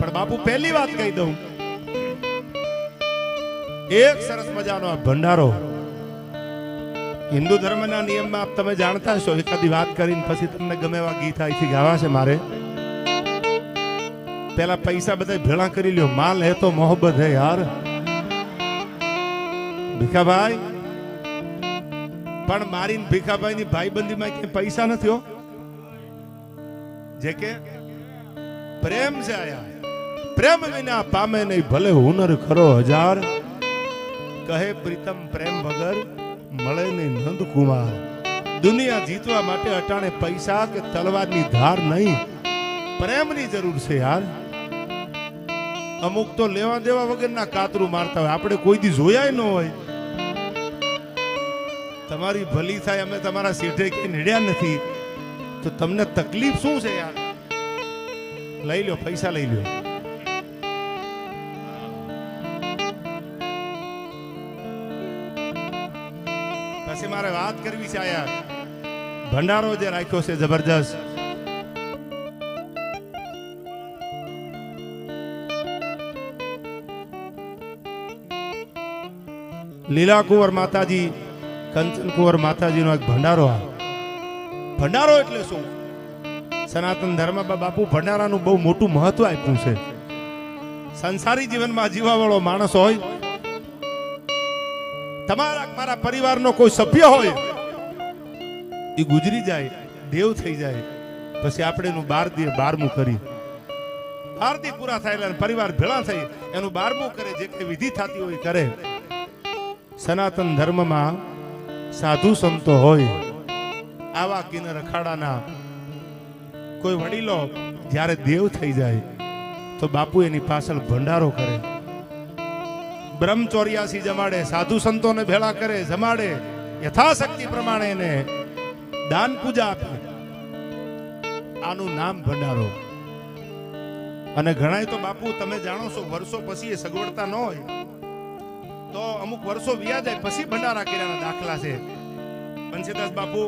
પણ બાપુ પહેલી વાત કહી દઉં, એક સરસ મજાનો આ ભંડારો હિન્દુ ધર્મના નિયમમાં તમે જાણતા છો, એકાદી વાત કરીને પછી તમને ગમે એવા ગીત અહીંથી ગાવા છે મારે. પેલા પૈસા બધા ભેળા કરી લ્યો, માલ હે તો મોહબ્બત હે યાર. ભીખાભાઈ પણ મારી ભીખાભાઈ ની ભાઈબંધીમાં ક્યાંય પૈસા નથી હો, જે કે પ્રેમ છે આયા. પ્રેમ વિના પામે નહીં ભલે હુનર ખરો હજાર, કહે પ્રીતમ પ્રેમ વગર મળે નહીં નંદકુમાર. દુનિયા જીતવા માટે અટાણે પૈસા કે તલવારની ધાર નહીં, પ્રેમની જરૂર છે યાર. અમુક તો લેવા દેવા વગરના કાતરું મારતા હોય, આપણે કોઈ દી જોયા ન હોય. તમારી ભલી થાય, અમે તમારા શેઠે કે નડ્યા નથી, તો તમને તકલીફ શું છે યાર? લઈ લો, પૈસા લઈ લો. પછી મારે વાત કરવી છે યાર, ભંડારો જે રાખ્યો છે જબરજસ્ત. લીલા કુંવર માતાજી, કંચન કુંવર માતાજી નો એક ભંડારો. ભંડારો એટલે શું? સનાતન ધર્મમાં બાપુ ભંડારાનું બહુ મોટું મહત્વ આપ્યું છે. સંસારી જીવનમાં જીવવા વાળો માણસ હોય, તમારા મારા પરિવારનો કોઈ સભ્ય હોય, એ ગુજરી જાય, દેવ થઈ જાય, પછી આપણે એનું 12 કરી 12 દી પૂરા થાય, પરિવાર ભેળા થઈ એનું 12 કરે, જે કઈ વિધિ થતી હોય કરે. સનાતન ધર્મમાં સાધુ સંતો હોય, આવા કિન્નર અખાડાના કોઈ વડીલો જ્યારે દેવ થઈ જાય તો બાપુ એની પાછળ ભંડારો કરે. બ્રહ્મચોર્યાસી જમાડે, સાધુ સંતોને ભેળા કરે, જમાડે, યથાશક્તિ પ્રમાણે એને દાન પૂજા આપે. આનું નામ ભંડારો. અને ઘણાય તો બાપુ તમે જાણો છો, વર્ષો પછી એ સગવડતા ન હોય તો અમુક વર્ષો વ્યા જાય પછી ભંડારા કર્યાના દાખલા છે. બંસીદાસ બાપુ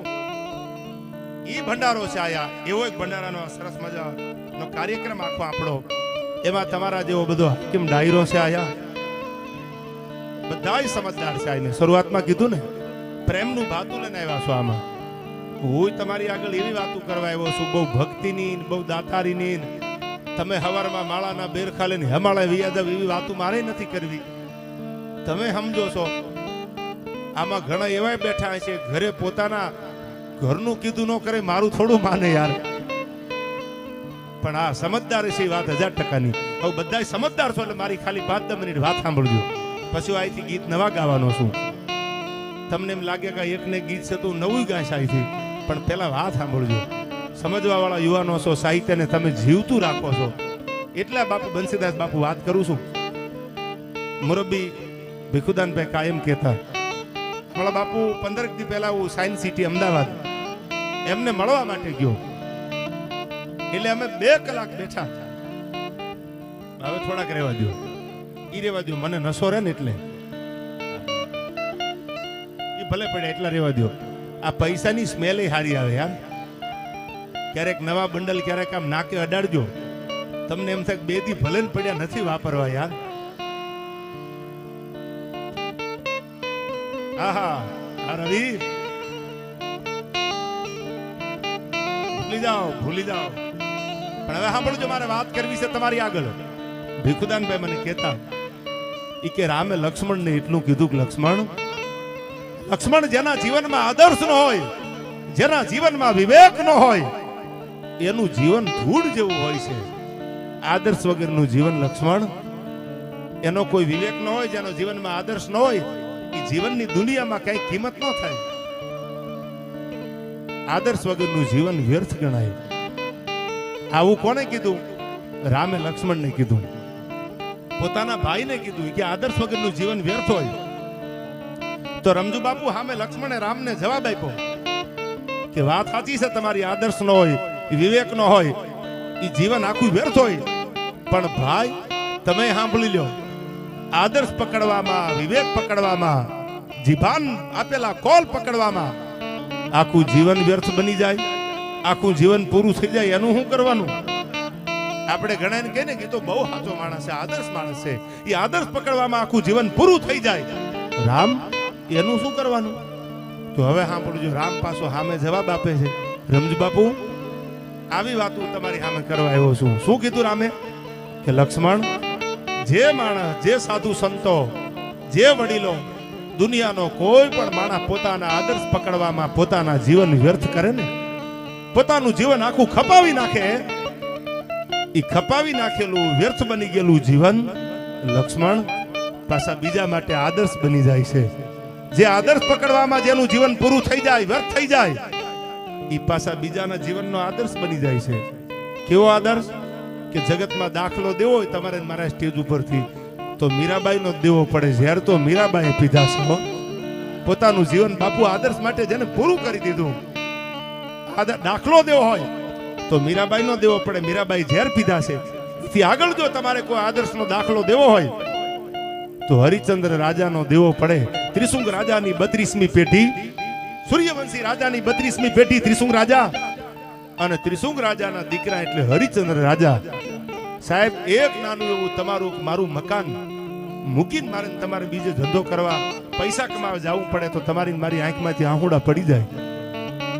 ઈ ભંડારો છે આયા, એવો એક ભંડારાનો સરસ મજાનો કાર્યક્રમ આખો આપણો. એમાં તમારા જેવો બધો હાકીમ ડાયરો છે આયા, બધાય સમજદાર છે. આઈને શરૂઆતમાં કીધું ને, પ્રેમનું ભાતું લઈને આવ્યા છો. આમાં હું તમારી આગળ એવી વાતો કરવા આવ્યો છું, બહુ ભક્તિની, બહુ દાતારીની. તમે હવારમાં માળાના બેરખા લઈને હમાળા વિયાદવ એવી વાતો મારે નથી કરવી. તમે સમજો છો, આમાં ઘણા એવા બેઠા છે, ઘરે પોતાના ઘરનું કીધું ન કરે, મારું થોડું માને યાર. પણ આ સમજદાર છે વાત 1000%ની. હવે બધા સમજદાર છો એટલે મારી ખાલી 5-10 મિનિટ વાત સાંભળજો, પછી અહીંથી ગીત નવા ગાવાનો છું. તમને એમ લાગે કે એકને ગીત છે તો નવું ગાઈશ અહીંથી, પણ પેલા વાત સાંભળજો. સમજવા વાળા યુવાનો છો, સાહિત્યને તમે જીવતું રાખો છો, એટલા બાપુ બંસીદાસ બાપુ વાત કરું છું. મુરબ્બી ભીખુદાનભાઈ કાયમ કહેતા, મારા બાપુ 15 દી પહેલા હું સાયન્સ સિટી અમદાવાદ એમને મળવા માટે ગયો, એટલે અમે 2 કલાક બેઠા. હવે થોડાક રહેવા દો, ઈ રહેવા દો, મને નશો રહે ને એટલે ઈ ભલે પડે એટલા રહેવા દો. આ પૈસાની સ્મેલ હારી આવે યાર. ક્યારેક નવા બંડલ ક્યારેક આમ નાકે અડાડજો, તમને એમ થાય 2 દી ભલે પડ્યા નથી વાપરવા યાર. આહા આ રવિ, ભૂલી જાઓ. પણ હવે સાંભળજો, મારે વાત કરવી છે તમારી આગળ. ભીખુદાનભાઈ મને કહેતા, ઈ કે રામે લક્ષ્મણને એટલું કીધું કે લક્ષ્મણ જેના જીવનમાં આદર્શ ન હોય, જેના જીવનમાં વિવેક ન હોય, એનું જીવન ધૂળ જેવું હોય છે. આદર્શ વગરનું જીવન લક્ષ્મણ, એનો કોઈ વિવેક ન હોય, જેનો જીવનમાં આદર્શ ન હોય, એ જીવનની દુનિયામાં કઈ કિંમત ન થાય. આદર્શ વગરનું જીવન વ્યર્થ ગણાય. આવું કોને કીધું? રામે લક્ષ્મણને કીધું, પોતાના ભાઈને કીધું કે આદર્શ વગરનું જીવન વ્યર્થ હોય. તો રમજુ બાપુ સામે લક્ષ્મણે રામને જવાબ આપ્યો કે વાત સાચી છે તમારી, આદર્શ ન હોય, વિવેક ન હોય, એ જીવન આખું વ્યર્થ હોય. પણ ભાઈ તમે સાંભળી લ્યો, આદર્શ પકડવામાં, વિવેક પકડવામાં, જીભાન આપેલા કોલ પકડવામાં આખું જીવન વ્યર્થ બની જાય, આખું જીવન પૂરું થઈ જાય. એનું શું કરવાનું? આપણે ઘણાને કહે ને કે તો બહુ સાચો માણસ છે, આદર્શ માણસ છે, એ આદર્શ પકડવામાં આખું જીવન પૂરું થઈ જાય. રામ એનું શું કરવાનું? તો હવે સાંભળજો, રામ પાછો સામે જવાબ આપે છે. રમજ બાપુ, આવી વાતો તમારી સામે કરવા આવ્યો છું. શું કીધું રામે? કે લક્ષ્મણ, જે માણસ, જે સાધુ સંતો, જે વડીલો, દુનિયાનો કોઈ પણ માણસ પોતાના આદર્શ પકડવામાં પોતાના જીવન વ્યર્થ કરે ને, પોતાનું જીવન આખું ખપાવી નાખે, એ ખપાવી નાખેલું વ્યર્થ બની ગયેલું જીવન લક્ષ્મણ પાછા બીજા માટે આદર્શ બની જાય છે. જે આદર્શ પકડવામાં જેનું જીવન પૂરું થઈ જાય, વ્યર્થ થઈ જાય, એ પાછા બીજાના જીવનનો આદર્શ બની જાય છે. કેવો આદર્શ? કે જગતમાં દાખલો દેવો હોય તમારે મારા સ્ટેજ ઉપરથી તો મીરાબાઈનો દેવો પડે. ઝેર તો મીરાબાઈએ પીધા છે. પોતાનું જીવન બાપુ આદર્શ માટે જેને પૂરું કરી દીધું, દાખલો દેવો હોય તો મીરાબાઈનો દેવો પડે. મીરાબાઈ ઝેર પીધા છે. એથી આગળ જો તમારે કોઈ આદર્શનો દાખલો દેવો હોય તો હરિચંદ્ર રાજાનો દેવો પડે. ત્રિશુંગ રાજાની 32મી પેઢી, સૂર્યવંશી રાજાની 32મી પેઢી ત્રિશુંગ રાજા, અને ત્રિશુંગ રાજાના દીકરા એટલે હરિચંદ્ર રાજા. સાહેબ, એક નાનું એવું તમારું મારું મકાન મૂકીને મારે તમારે બીજે ધંધો કરવા, પૈસા કમાવા જવું પડે તો તમારી મારી આંખમાંથી આંખોડા પડી જાય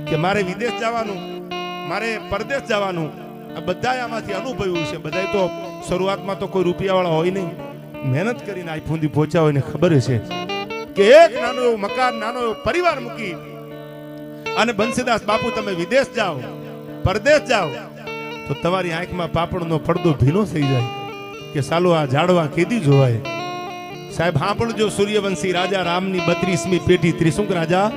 કે મારે વિદેશ જવાનું, મારે પરદેશ જવાનું. આ બધા આમાંથી અનુભવ્યું છે. બધા તો શરૂઆતમાં તો કોઈ રૂપિયાવાળા હોય નહીં, મહેનત કરીને આ ફૂંદી પહોંચ્યા હોય ને ખબર છે કે એક નાનું એવું મકાન, નાનો એવો પરિવાર મૂકી અને બંસીદાસ બાપુ તમે વિદેશ જાઓ, પરદેશ જાઓ તો તમારી આંખમાં પાપડનો પડદો ભીનો થઈ જાય કે સાલો આ ઝાડવા કેદી જોવાય. સાહેબ સાંભળજો, સૂર્યવંશી રાજા રામની 32મી પેઢી ત્રિશુંગ રાજા,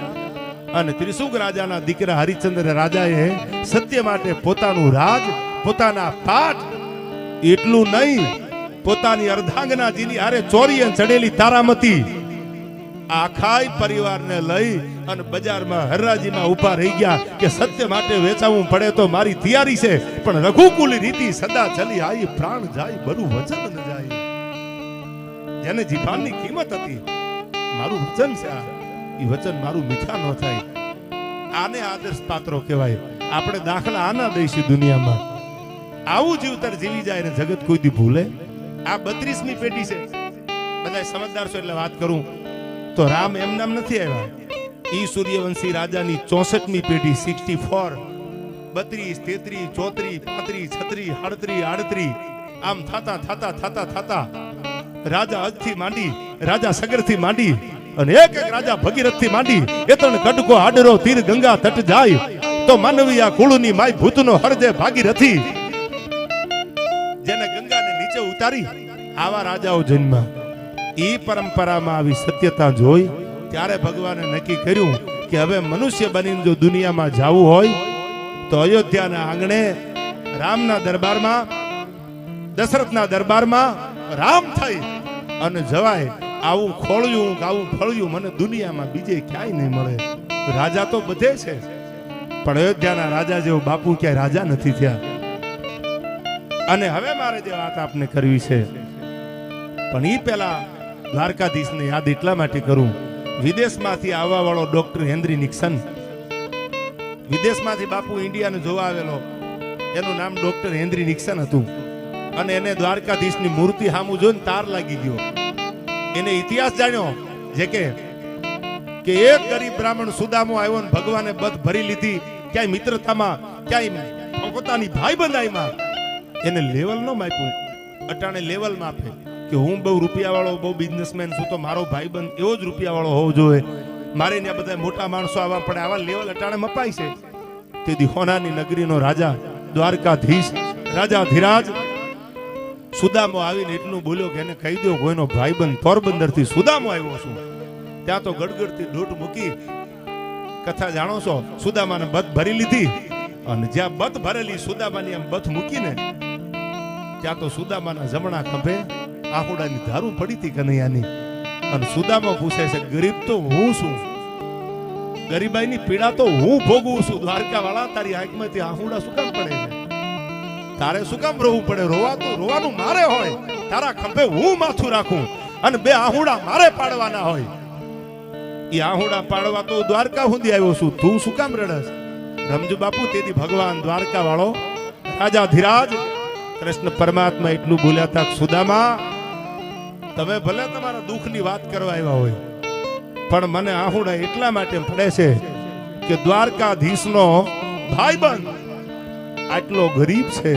અને ત્રિશુંગ રાજાના દીકરા હરિચંદ્ર રાજાએ સત્ય માટે પોતાનું રાજ, પોતાના પાઠ, એટલું નહીં પોતાની અર્ધાંગના જીની હારે ચોરીએ ચડેલી તારામતી આખાય પરિવારને લઈ અને બજારમાં હરરાજીમાં ઉભા રહી ગયા કે સત્ય માટે વેચાવું પડે તો મારી તૈયારી છે, પણ રઘુકુલ રીતિ સદા ચલી આઈ, પ્રાણ જાય બરું વચન ન જાય. જેને જીભાનની કિંમત હતી, મારું વચન છે, એ વચન મારું મીઠા ન થાય. આને આદર્શ પાત્રો કહેવાય. આપણે દાખલા આના દઈશું દુનિયામાં. આવું જીવતર જીવી જાય ને જગત કોઈ દી ભૂલે. આ 32મી પેઢી છે. બધા સમજદાર છો એટલે વાત કરું તો રામ એમ નામ નથી આવ્યા. ઈ સૂર્યવંશી રાજાની 64મી પેઢી 64, 32, 33, 34, 35, 36, 37, 38 આમ થાતા થાતા થાતા થાતા રાજા અજથી માંડી, રાજા સગરથી માંડી અને એક એક રાજા ભગીરથ થી માંડી એતણ કડકો આડરો તીર ગંગા તટ જાય તો માનવીયા કુળની માય ભૂતનો હરજે ભાગીરથી. જેને ગંગાને નીચે ઉતારી આવા રાજાઓ જન્મ્યા. ઈ પરંપરામાં આવી સત્યતા જોઈ ત્યારે ભગવાને નક્કી કર્યું કે હવે મનુષ્ય બનીને જો દુનિયામાં જવું હોય તો અયોધ્યાના આંગણે રામના દરબારમાં, દશરથના દરબારમાં રામ થઈ અને જવાય. આવું ખોળ્યું, આવું ફળ્યું મને દુનિયામાં બીજે ક્યાંય નહીં મળે. રાજા તો બધે છે પણ અયોધ્યાના રાજા જેવો બાપુ ક્યાંય રાજા નથી થયા. અને હવે મારે જે વાત આપને કરવી છે, પણ ઈ પેલા દ્વારકાધીશને યાદ એટલા માટે કરું. વિદેશમાંથી આવવા વાળો ડોક્ટર હેનરી નિક્સન, વિદેશમાંથી બાપુ ઇન્ડિયાને જોવા આવેલો, એનું નામ ડોક્ટર હેનરી નિક્સન હતું. અને એને દ્વારકાધીશની મૂર્તિ સામું જોઈને તાર લાગી ગયો. એને ઇતિહાસ જાણ્યો જે કે એક ગરીબ બ્રાહ્મણ સુદામો આવ્યો ને ભગવાને બધ ભરી લીધી, ક્યાંય મિત્રતામાં, ક્યાંય પોતાની ભાઈ બંધાઈમાં એને લેવલ ન માપ્યું. અટાણે લેવલ માપે કે હું બહુ રૂપિયાવાળો, બહુ બિઝનેસમેન છું તો મારો ભાઈબંધ એવો જ રૂપિયાવાળો હોવો જોઈએ, મારે ત્યાં બધા મોટા માણસો આવવા પડે, આવા લેવલ અટાણે મપાય છે. તેથી હોનાની નગરીનો રાજા દ્વારકાધીશ રાજા ધીરાજ સુદામો આવીને એટલું બોલ્યો કે એને કહી દો કોઈનો ભાઈબંધ પોરબંદર થી સુદામો આવ્યો છું. ત્યાં તો ગડગડતી દોટ મૂકી કથા જાણો છો, સુદામાને બથ ભરી લીધી અને જ્યાં બથ ભરેલી સુદામાની એમ બથ મૂકીને ત્યાં તો સુદામાના જમણા ખંભે આહુડાની ધારું પડી હતી કનૈયાની. અને સુદામો પૂછે છે ગરીબ તો હું છું, ગરીબાઈની પીડા તો હું ભોગવું છું, દ્વારકા વાળા તારી આંખમાંથી આહુડા શું કામ પડે છે? તારે શું કામ રોવું પડે? રોવાનું મારે હોય, તારા ખંભે હું માથું રાખું અને બે આહુડા મારે પાડવાના હોય. એ આહુડા પાડવા તો દ્વારકા સુધી આવ્યો છું, તું શું કામ રડસ? રમજુ બાપુ તેથી ભગવાન દ્વારકા વાળો રાજા ધીરાજ કૃષ્ણ પરમાત્મા એટલું બોલ્યા હતા, સુદામા તમે ભલે તમારા દુઃખની વાત કરવા આવ્યા હોય, પણ મને આહુડા એટલા માટે પડે છે કે દ્વારકાધીશનો ભાઈબંધ આટલો ગરીબ છે,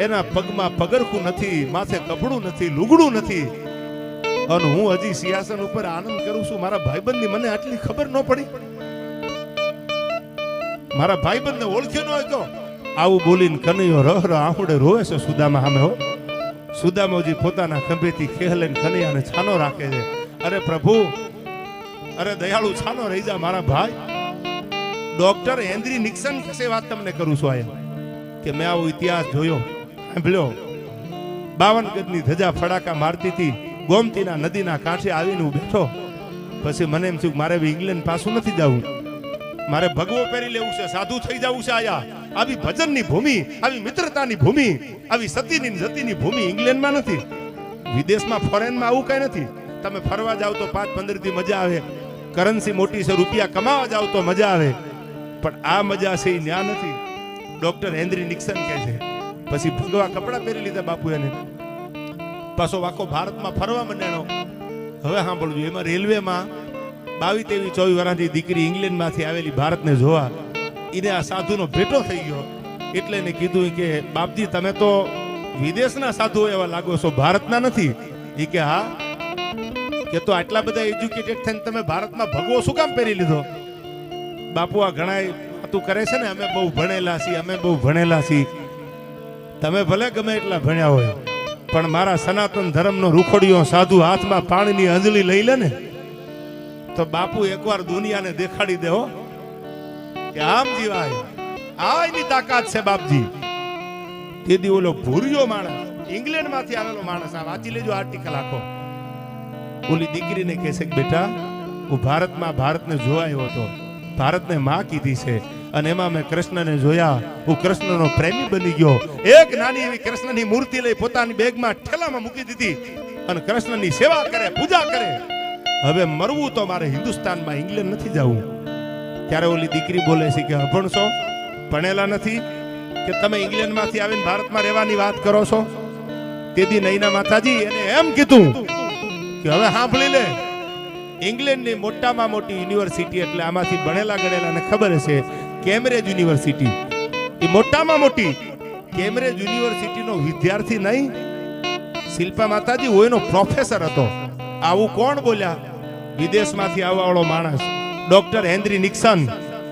એના પગમાં પગરખું નથી, માથે કપડું નથી, લુગડું નથી, અને હું હજી સિંહાસન ઉપર આનંદ કરું છું. મારા ભાઈબંધની મને આટલી ખબર ન પડી, મારા ભાઈબંધને ઓળખ્યો ન હોય તો. આવું બોલીને કનૈયો રહ રહ આહુડે રોવે છે સુદામા સામે. હો, સુદામાજી પોતાના ખંભેથી ખેહલેને કનૈયાને છાનો રાખે છે. અરે પ્રભુ, અરે દયાળુ, છાનો રહી જા મારા ભાઈ. ડોક્ટર હેનરી નિક્સન વિશે વાત તમને કરું છું આયા, કે મેં આવો ઇતિહાસ જોયો, સાંભળ્યો. 52 ગજની ધજા ફડાકા મારતી હતી, ગોમતીના નદીના કાંઠે આવીને હું બેઠો. પછી મને એમ થયું મારે ઇંગ્લેન્ડ પાછું નથી જવું, મારે ભગવો પહેરી લેવું છે, સાધુ થઈ જવું છે. આયા આવી ભજનની ભૂમિ, આવી મિત્રતાની ભૂમિ, આવી સતીની જતીની ભૂમિ ઇંગ્લેન્ડમાં નથી, વિદેશમાં ફોરેનમાં આવું કઈ નથી. તમે ફરવા જાવ તો 5-15 દી મજા આવે, કરન્સી મોટી છે, રૂપિયા કમાવા જાવ તો મજા આવે, પણ આ મજા છે એ ન્યા નથી. ડોક્ટર હેનરી નિક્સન કહે છે. પછી ભગવા કપડા પહેરી લીધા બાપુ એને, પાછો આખો ભારતમાં ફરવા માંડ્યો. હવે સાંભળજો, એમાં રેલવેમાં 22-23-24 વર્ષની દીકરી ઇંગ્લેન્ડમાંથી આવેલી ભારતને જોવા, એને આ સાધુનો ભેટો થઈ ગયો. એટલે એને કીધું કે બાપજી તમે તો વિદેશના સાધુ એવા લાગો છો, ભારતના નથી. એ કે હા, કે તો આટલા બધા એજ્યુકેટેડ થઈને તમે ભારતમાં ભગવો શું કામ પહેરી લીધો? બાપુ આ ઘણા વાતું કરે છે ને, અમે બહુ ભણેલા છીએ, અમે બહુ ભણેલા છીએ. તમે ભલે ગમે એટલા ભણ્યા હોય, પણ મારા સનાતન ધર્મનો રૂખોડિયો સાધુ હાથમાં પાણીની અંજલી લઈ લે ને, તો બાપુ એકવાર દુનિયાને દેખાડી દે હો કે આમ જીવાય. આ એની તાકાત છે બાપજી. તેથી ઓલો ભૂરિયો માણસ, ઇંગ્લેન્ડ માંથી આવેલો માણસ, આ વાંચી લેજો આર્ટિકલ આખો. ઓલી દીકરીને કહે છે કે બેટા હું ભારતને જોવા આવ્યો હતો, ભારતને માં કીધી છે, અને એમાં મેં કૃષ્ણને જોયા, હું કૃષ્ણનો પ્રેમી બની ગયો. એક નાની એવી કૃષ્ણની મૂર્તિ લઈ પોતાની બેગમાં ઠેલામાં મૂકી દીધી અને કૃષ્ણની સેવા કરે, પૂજા કરે. હવે મરવું તો મારે હિન્દુસ્તાનમાં, ઇંગ્લેન્ડ નથી જવું. ત્યારે ઓલી દીકરી બોલે છે કે અભણશો, ભણેલા નથી, કે તમે ઇંગ્લેન્ડમાંથી આવીને ભારતમાં રહેવાની વાત કરો છો? તેથી નૈના માતાજી એને એમ કીધું કે હવે સાંભળી લે, ઇંગ્લેન્ડની મોટામાં મોટી યુનિવર્સિટી, એટલે આમાંથી ભણેલા ગણેલાને ખબર હશે, કેમ્બ્રિજ યુનિવર્સિટી. એ મોટામાં મોટી કેમ્બ્રિજ યુનિવર્સિટીનો વિદ્યાર્થી નહીં, શિલ્પા માતાજી હું એનો પ્રોફેસર હતો. આવું કોણ બોલ્યા? વિદેશમાંથી આવવાવાળો માણસ ડોક્ટર હેનરી નિક્સન,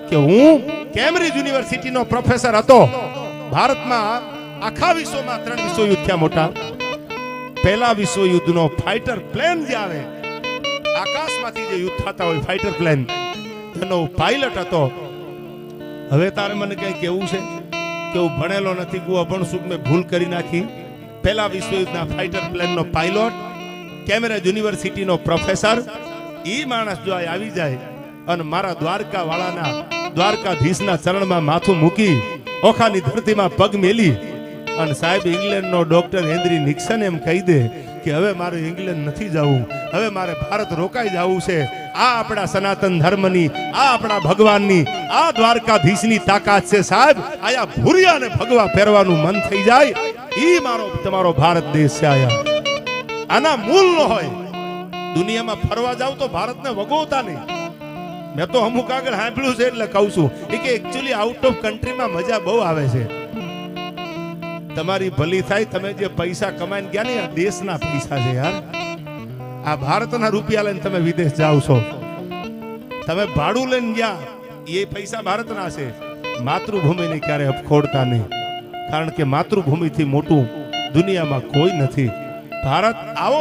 કે હું કેમ્બ્રિજ યુનિવર્સિટીનો પ્રોફેસર હતો. ભારતમાં આખા વિશ્વમાં 3 વિશ્વયુદ્ધ થયા મોટા. પહેલા વિશ્વયુદ્ધનો ફાઇટર પ્લેન જે આવે, આકાશમાંથી જે યુદ્ધ થતા હોય ફાઇટર પ્લેન, એનો પાયલટ હતો. હવે તારે મને કઈ કેવું છે કે હું ભણેલો નથી, હું અભણ સુખ મેં ભૂલ કરી નાખી? પહેલા વિશ્વયુદ્ધના ફાઇટર પ્લેનનો પાયલોટ, કેમ્બ્રિજ યુનિવર્સિટીનો પ્રોફેસર, ઈ માણસ જો આવી જાય અને મારા દ્વારકા વાળાના, દ્વારકાધીશના ચરણમાં માથું મૂકી, ઓખાની ધરતીમાં પગ મેલી, અને સાહેબ ઇંગ્લેન્ડનો ડોક્ટર હેનરી નિક્સન એમ કહી દે કે હવે મારે ઇંગ્લેન્ડ નથી જવું, હવે મારે ભારત રોકાઈ જવું છે. આ આપણા સનાતન ધર્મની, આ આપણા ભગવાનની, આ દ્વારકાધીશની તાકાત છે સાહેબ. આયા ભૂરિયાને ભગવા પહેરવાનું મન થઈ જાય, ઈ મારો તમારો ભારત દેશ છે. આયા આના મૂળ ન હોય, દુનિયામાં ફરવા જાવ તો ભારતને વગોતા નહીં. મેં તો અમુક આગળ સાંભળ્યું છે એટલે કહું છું કે એકચ્યુઅલી આઉટ ઓફ કન્ટ્રીમાં મજા બહુ આવે છે. તમારી ભલી થાય, તમે જે પૈસા કમાઈને ગયા ને, આ દેશના પૈસા છે યાર. આ ભારતના રૂપિયા લઈને તમે વિદેશ જાઓ છો, તમે ભાડું લઈને ગયા, એ પૈસા ભારતના છે. માતૃભૂમિને ક્યારે અપખોડતા નહીં, કારણ કે માતૃભૂમિથી મોટું દુનિયામાં કોઈ નથી. ભારત આવો